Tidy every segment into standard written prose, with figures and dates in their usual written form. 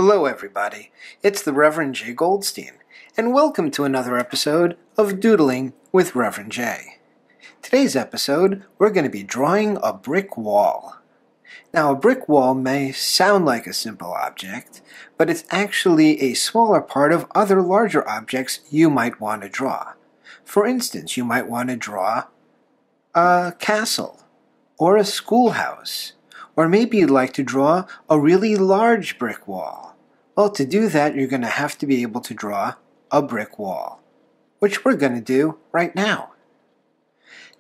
Hello everybody, it's the Reverend Jay Goldstein, and welcome to another episode of Doodling with Reverend Jay. Today's episode, we're going to be drawing a brick wall. Now, a brick wall may sound like a simple object, but it's actually a smaller part of other larger objects you might want to draw. For instance, you might want to draw a castle, or a schoolhouse, or maybe you'd like to draw a really large brick wall. Well, to do that, you're going to have to be able to draw a brick wall, which we're going to do right now.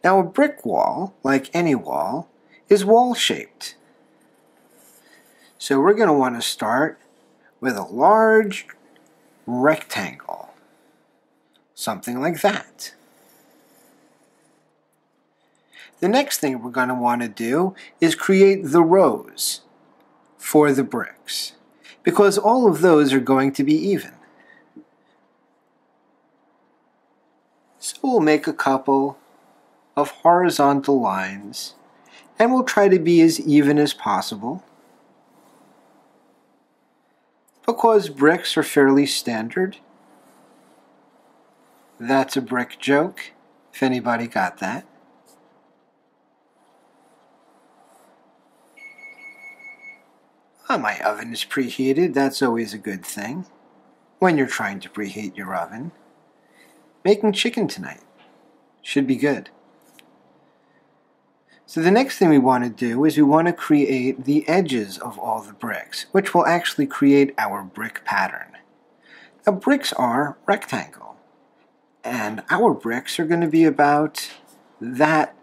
Now, a brick wall, like any wall, is wall-shaped. So we're going to want to start with a large rectangle, something like that. The next thing we're going to want to do is create the rows for the bricks, because all of those are going to be even. So we'll make a couple of horizontal lines, and we'll try to be as even as possible. Because bricks are fairly standard. That's a brick joke, if anybody got that. Oh, my oven is preheated. That's always a good thing when you're trying to preheat your oven. Making chicken tonight. Should be good. So the next thing we want to do is we want to create the edges of all the bricks, which will actually create our brick pattern. Now, bricks are rectangle, and our bricks are going to be about that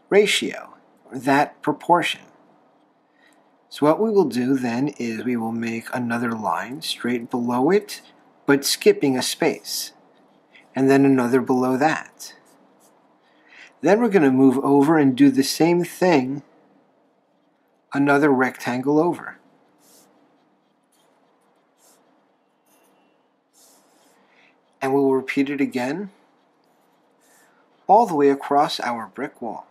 ratio, or that proportion. So what we will do then is we will make another line straight below it, but skipping a space, and then another below that. Then we're going to move over and do the same thing, another rectangle over. And we will repeat it again, all the way across our brick wall.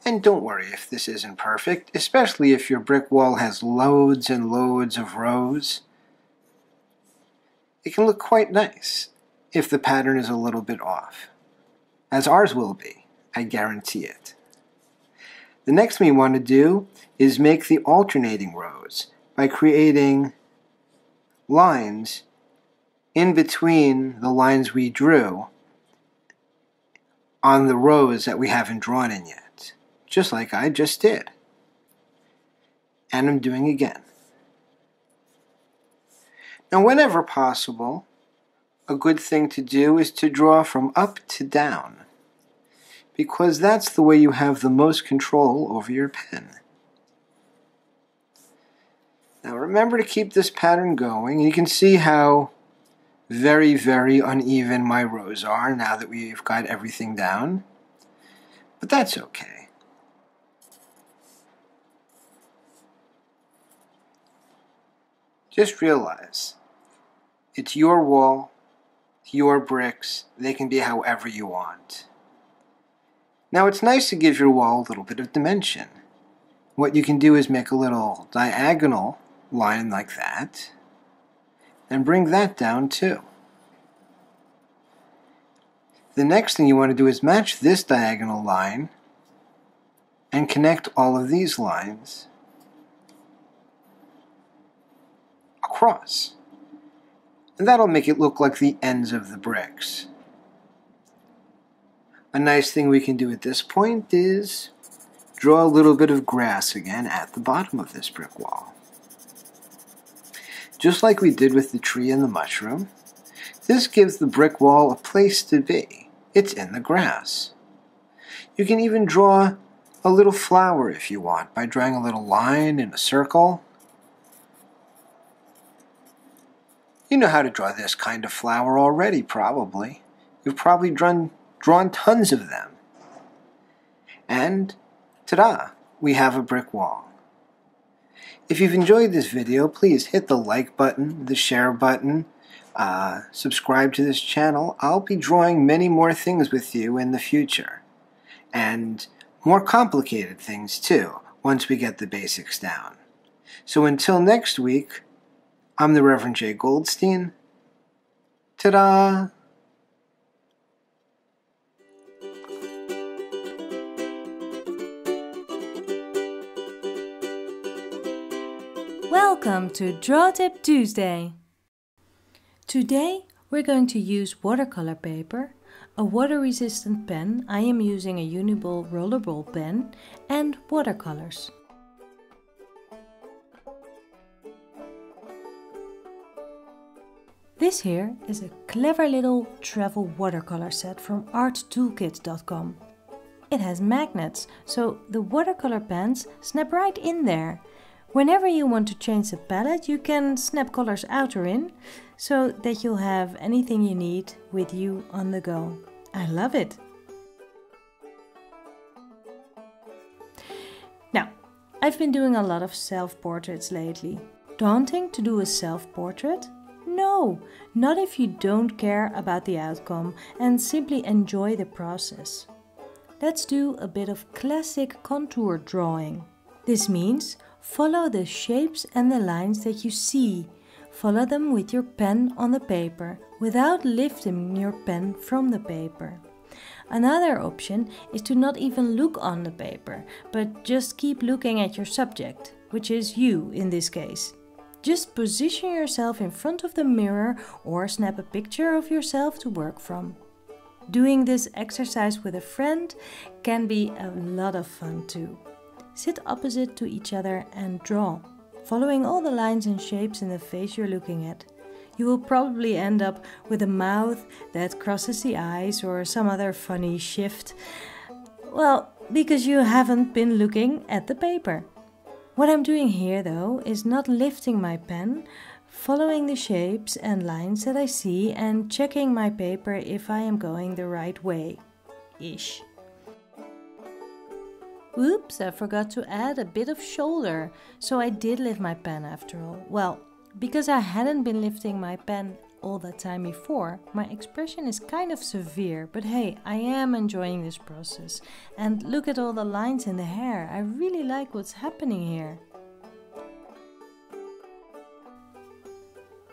And don't worry if this isn't perfect, especially if your brick wall has loads and loads of rows. It can look quite nice if the pattern is a little bit off, as ours will be, I guarantee it. The next thing we want to do is make the alternating rows by creating lines in between the lines we drew on the rows that we haven't drawn in yet. Just like I just did. And I'm doing again. Now, whenever possible, a good thing to do is to draw from up to down, because that's the way you have the most control over your pen. Now, remember to keep this pattern going. You can see how very, very uneven my rows are now that we've got everything down. But that's okay. Just realize, it's your wall, your bricks, they can be however you want. Now, it's nice to give your wall a little bit of dimension. What you can do is make a little diagonal line like that, and bring that down too. The next thing you want to do is match this diagonal line and connect all of these lines across. And that'll make it look like the ends of the bricks. A nice thing we can do at this point is draw a little bit of grass again at the bottom of this brick wall. Just like we did with the tree and the mushroom, this gives the brick wall a place to be. It's in the grass. You can even draw a little flower if you want by drawing a little line in a circle. You know how to draw this kind of flower already, probably. You've probably drawn tons of them. And, ta-da, we have a brick wall. If you've enjoyed this video, please hit the like button, the share button, subscribe to this channel. I'll be drawing many more things with you in the future. And more complicated things, too, once we get the basics down. So until next week, I'm the Reverend J. Goldstein. Ta-da! Welcome to Draw Tip Tuesday. Today we're going to use watercolor paper, a water-resistant pen, I am using a Uniball rollerball pen, and watercolors. This here is a clever little travel watercolor set from arttoolkit.com. It has magnets, so the watercolor pens snap right in there. Whenever you want to change the palette, you can snap colors out or in, so that you'll have anything you need with you on the go. I love it! Now, I've been doing a lot of self-portraits lately. Daunting to do a self-portrait? No, not if you don't care about the outcome and simply enjoy the process. Let's do a bit of classic contour drawing. This means follow the shapes and the lines that you see. Follow them with your pen on the paper, without lifting your pen from the paper. Another option is to not even look on the paper, but just keep looking at your subject, which is you in this case. Just position yourself in front of the mirror or snap a picture of yourself to work from. Doing this exercise with a friend can be a lot of fun too. Sit opposite to each other and draw, following all the lines and shapes in the face you're looking at. You will probably end up with a mouth that crosses the eyes or some other funny shift. Well, because you haven't been looking at the paper. What I'm doing here though is not lifting my pen, following the shapes and lines that I see and checking my paper if I am going the right way-ish. Oops, I forgot to add a bit of shoulder, so I did lift my pen after all. Well, because I hadn't been lifting my pen all that time before, my expression is kind of severe, but hey, I am enjoying this process. And look at all the lines in the hair, I really like what's happening here.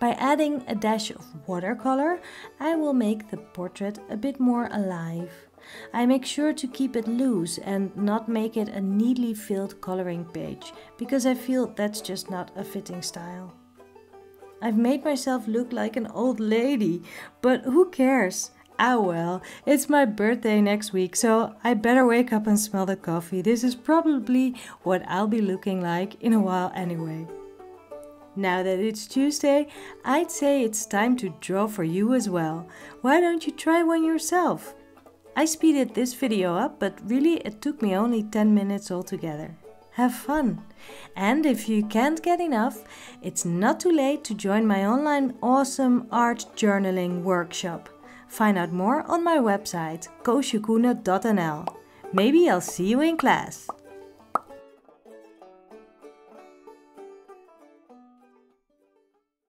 By adding a dash of watercolor, I will make the portrait a bit more alive. I make sure to keep it loose and not make it a neatly filled coloring page, because I feel that's just not a fitting style. I've made myself look like an old lady, but who cares? Ah well, it's my birthday next week, so I better wake up and smell the coffee. This is probably what I'll be looking like in a while anyway. Now that it's Tuesday, I'd say it's time to draw for you as well. Why don't you try one yourself? I speeded this video up, but really it took me only 10 minutes altogether. Have fun! And if you can't get enough, it's not too late to join my online awesome art journaling workshop. Find out more on my website, koosjekoene.nl. Maybe I'll see you in class!